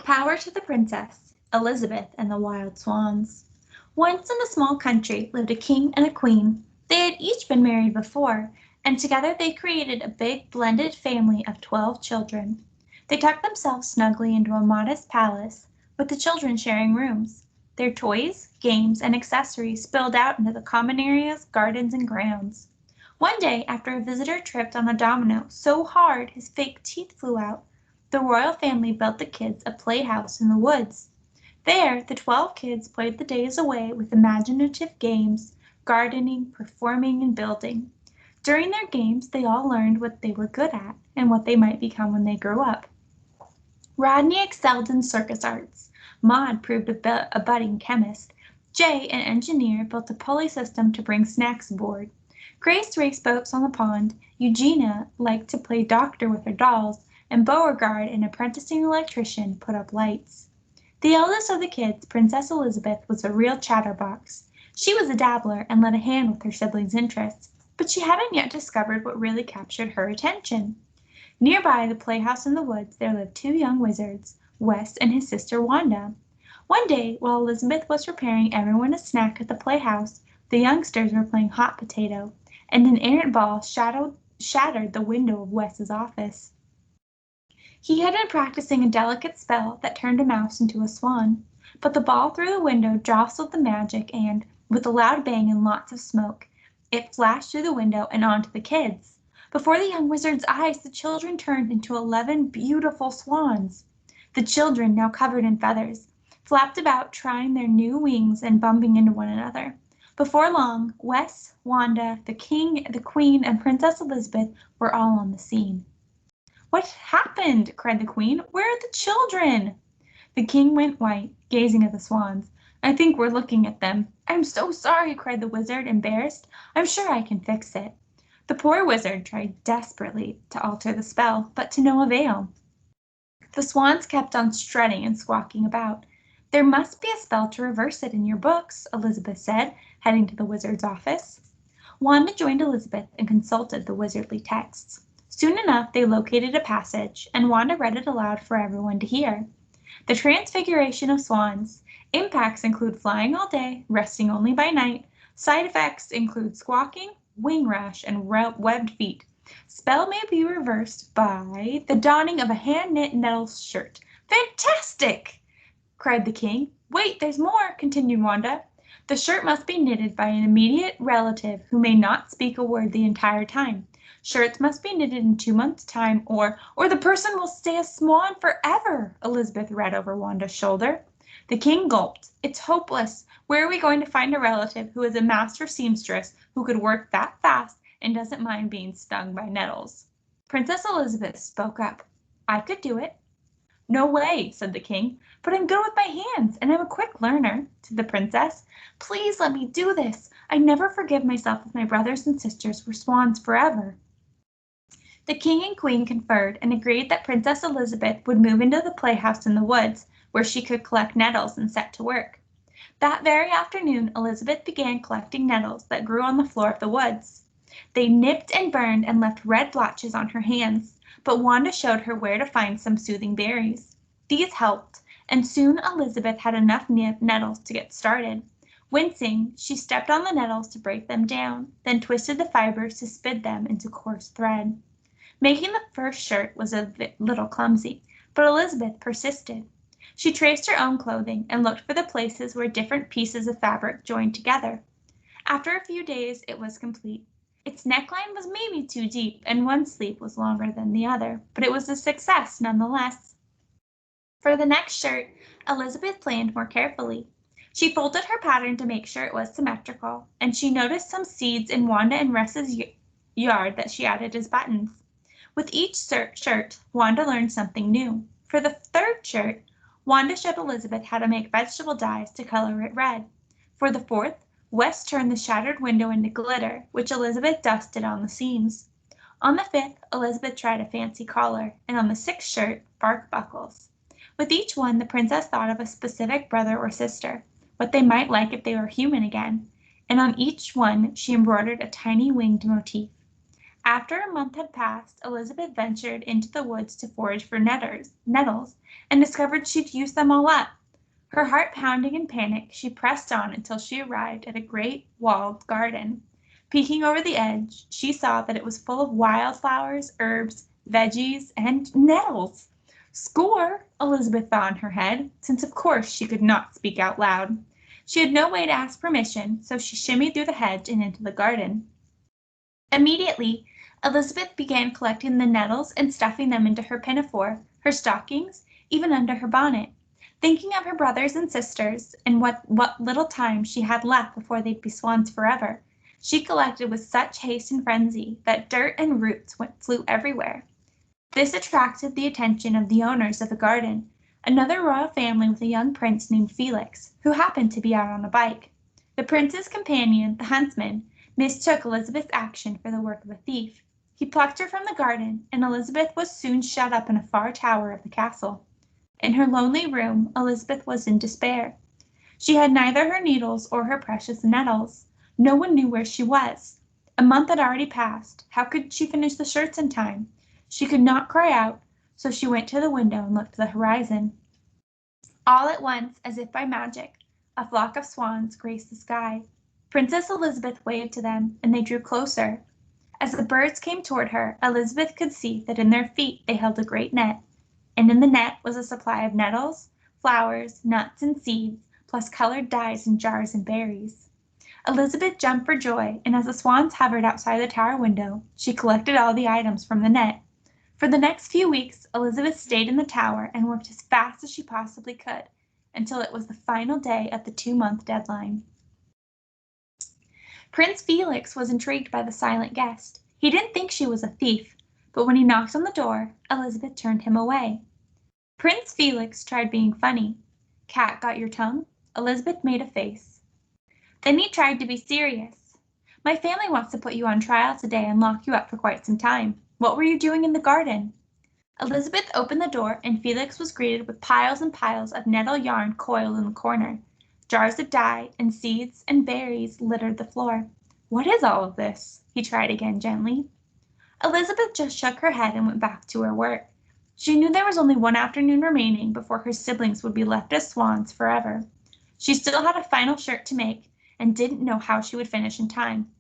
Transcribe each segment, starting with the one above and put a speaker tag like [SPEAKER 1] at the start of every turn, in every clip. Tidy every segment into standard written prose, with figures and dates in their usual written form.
[SPEAKER 1] Power to the Princess, Elizabeth and the Wild Swans. Once in a small country lived a king and a queen. They had each been married before, and together they created a big blended family of 12 children. They tucked themselves snugly into a modest palace, with the children sharing rooms. Their toys, games, and accessories spilled out into the common areas, gardens, and grounds. One day, after a visitor tripped on a domino so hard his fake teeth flew out, the royal family built the kids a playhouse in the woods. There the 12 kids played the days away with imaginative games, gardening, performing, and building. During their games they all learned what they were good at and what they might become when they grew up. Rodney excelled in circus arts. Maud proved a budding chemist. Jay, an engineer, built a pulley system to bring snacks aboard. Grace raced boats on the pond. Eugenia liked to play doctor with her dolls, and Beauregard, an apprenticing electrician, put up lights. The eldest of the kids, Princess Elizabeth, was a real chatterbox. She was a dabbler and lent a hand with her siblings' interests, but she hadn't yet discovered what really captured her attention. Nearby the playhouse in the woods there lived two young wizards, Wes and his sister Wanda. One day, while Elizabeth was preparing everyone a snack at the playhouse, the youngsters were playing hot potato, and an errant ball shattered the window of Wes's office. He had been practicing a delicate spell that turned a mouse into a swan, but the ball through the window jostled the magic and, with a loud bang and lots of smoke, it flashed through the window and onto the kids. Before the young wizard's eyes the children turned into 11 beautiful swans. The children, now covered in feathers, flapped about trying their new wings and bumping into one another. Before long, Wes, Wanda, the king, the queen, and Princess Elizabeth were all on the scene. "What happened?" cried the queen. "Where are the children?" The king went white, gazing at the swans. "I think we're looking at them." "I'm so sorry," cried the wizard, embarrassed. "I'm sure I can fix it." The poor wizard tried desperately to alter the spell, but to no avail. The swans kept on strutting and squawking about. "There must be a spell to reverse it in your books," Elizabeth said, heading to the wizard's office. Wanda joined Elizabeth and consulted the wizardly texts. Soon enough they located a passage, and Wanda read it aloud for everyone to hear. The transfiguration of swans. Impacts include flying all day, resting only by night. Side effects include squawking, wing rash, and webbed feet. Spell may be reversed by the donning of a hand-knit nettles shirt. "Fantastic!" cried the king. "Wait, there's more," continued Wanda. "The shirt must be knitted by an immediate relative who may not speak a word the entire time. Shirts must be knitted in 2 months' time, or the person will stay a swan forever," Elizabeth read over Wanda's shoulder. The king gulped. "It's hopeless. Where are we going to find a relative who is a master seamstress who could work that fast and doesn't mind being stung by nettles?" Princess Elizabeth spoke up. "I could do it." "No way," said the king. "But I'm good with my hands, and I'm a quick learner," said the princess. "Please let me do this. I never forgive myself if my brothers and sisters were swans forever." The king and queen conferred and agreed that Princess Elizabeth would move into the playhouse in the woods, where she could collect nettles and set to work. That very afternoon Elizabeth began collecting nettles that grew on the floor of the woods. They nipped and burned and left red blotches on her hands, but Wanda showed her where to find some soothing berries. These helped, and soon Elizabeth had enough nettles to get started. Wincing, she stepped on the nettles to break them down, then twisted the fibers to spin them into coarse thread. Making the first shirt was a little clumsy, but Elizabeth persisted. She traced her own clothing and looked for the places where different pieces of fabric joined together. After a few days it was complete. Its neckline was maybe too deep and one sleeve was longer than the other, but it was a success nonetheless. For the next shirt, Elizabeth planned more carefully. She folded her pattern to make sure it was symmetrical, and she noticed some seeds in Wanda and Russ's yard that she added as buttons. With each shirt, Wanda learned something new. For the third shirt, Wanda showed Elizabeth how to make vegetable dyes to color it red. For the fourth, Wes turned the shattered window into glitter, which Elizabeth dusted on the seams. On the fifth, Elizabeth tried a fancy collar, and on the sixth shirt, bark buckles. With each one, the princess thought of a specific brother or sister, what they might like if they were human again, and on each one she embroidered a tiny winged motif. After a month had passed, Elizabeth ventured into the woods to forage for nettles, and discovered she'd used them all up. Her heart pounding in panic, she pressed on until she arrived at a great walled garden. Peeking over the edge, she saw that it was full of wildflowers, herbs, veggies, and nettles. Score, Elisabeth thought in her head, since of course she could not speak out loud. She had no way to ask permission, so she shimmied through the hedge and into the garden. Immediately, Elisabeth began collecting the nettles and stuffing them into her pinafore, her stockings, even under her bonnet. Thinking of her brothers and sisters and what little time she had left before they'd be swans forever, she collected with such haste and frenzy that dirt and roots flew everywhere. This attracted the attention of the owners of the garden, another royal family with a young prince named Felix, who happened to be out on a bike. The prince's companion, the huntsman, mistook Elisabeth's action for the work of a thief. He plucked her from the garden, and Elisabeth was soon shut up in a far tower of the castle. In her lonely room, Elisabeth was in despair. She had neither her needles or her precious nettles. No one knew where she was. A month had already passed. How could she finish the shirts in time? She could not cry out, so she went to the window and looked to the horizon. All at once, as if by magic, a flock of swans graced the sky. Princess Elisabeth waved to them, and they drew closer. As the birds came toward her, Elisabeth could see that in their feet they held a great net, and in the net was a supply of nettles, flowers, nuts, and seeds, plus colored dyes in jars and berries. Elisabeth jumped for joy, and as the swans hovered outside the tower window, she collected all the items from the net. For the next few weeks, Elisabeth stayed in the tower and worked as fast as she possibly could, until it was the final day of the 2-month deadline. Prince Felix was intrigued by the silent guest. He didn't think she was a thief, but when he knocked on the door, Elisabeth turned him away. Prince Felix tried being funny. "Cat got your tongue?" Elisabeth made a face. Then he tried to be serious. "My family wants to put you on trial today and lock you up for quite some time. What were you doing in the garden?" Elisabeth opened the door, and Felix was greeted with piles and piles of nettle yarn coiled in the corner. Jars of dye and seeds and berries littered the floor. "What is all of this?" he tried again gently. Elisabeth just shook her head and went back to her work. She knew there was only one afternoon remaining before her siblings would be left as swans forever. She still had a final shirt to make and didn't know how she would finish in time.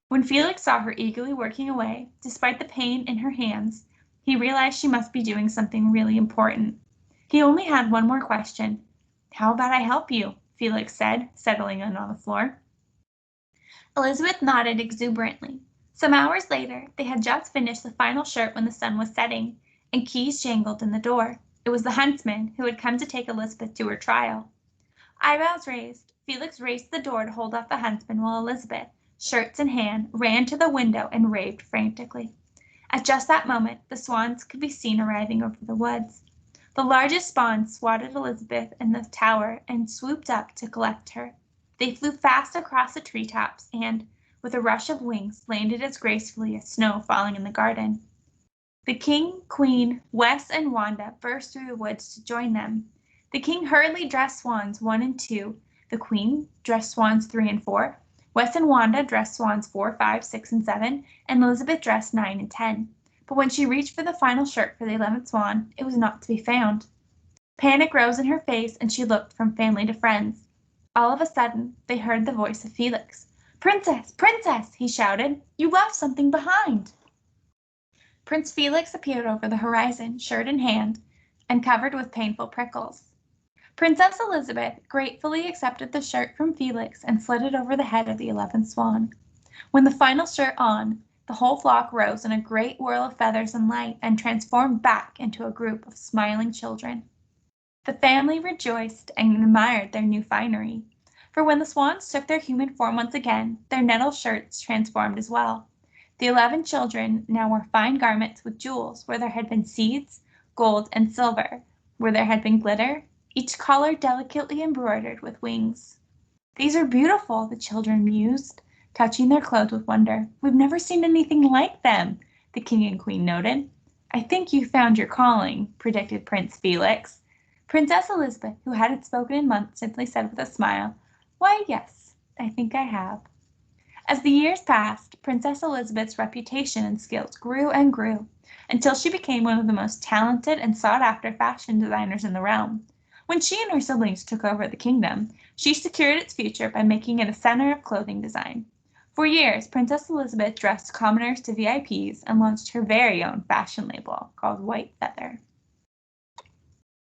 [SPEAKER 1] When Felix saw her eagerly working away, despite the pain in her hands, he realized she must be doing something really important. He only had one more question. "How about I help you?" Felix said, settling in on the floor. Elisabeth nodded exuberantly. Some hours later, they had just finished the final shirt when the sun was setting, and keys jangled in the door. It was the huntsman who had come to take Elisabeth to her trial. Eyebrows raised, Felix raced to the door to hold off the huntsman while Elisabeth, shirts in hand, ran to the window and raved frantically. At just that moment, the swans could be seen arriving over the woods. The largest spawn swatted Elisabeth in the tower and swooped up to collect her. They flew fast across the treetops and, with a rush of wings, landed as gracefully as snow falling in the garden. The king, queen, Wes, and Wanda burst through the woods to join them. The king hurriedly dressed swans 1 and 2, the queen dressed swans 3 and 4, Wes and Wanda dressed swans 4, 5, 6, and 7, and Elisabeth dressed 9 and 10. But when she reached for the final shirt for the 11th swan, it was not to be found. Panic rose in her face, and she looked from family to friends. All of a sudden, they heard the voice of Felix. "Princess! Princess!" he shouted. "You left something behind!" Prince Felix appeared over the horizon, shirt in hand, and covered with painful prickles. Princess Elisabeth gratefully accepted the shirt from Felix and slid it over the head of the 11th swan. When the final shirt on, the whole flock rose in a great whirl of feathers and light and transformed back into a group of smiling children. The family rejoiced and admired their new finery, for when the swans took their human form once again, their nettle shirts transformed as well. The 11 children now wore fine garments with jewels where there had been seeds, gold, and silver, where there had been glitter, each color delicately embroidered with wings. "These are beautiful," the children mused, touching their clothes with wonder. "We've never seen anything like them," the king and queen noted. "I think you found your calling," predicted Prince Felix. Princess Elisabeth, who hadn't spoken in months, simply said with a smile, "Why, yes, I think I have." As the years passed, Princess Elisabeth's reputation and skills grew and grew. until she became one of the most talented and sought-after fashion designers in the realm. When she and her siblings took over the kingdom, she secured its future by making it a center of clothing design. For years, Princess Elizabeth dressed commoners to VIPs and launched her very own fashion label called White Feather.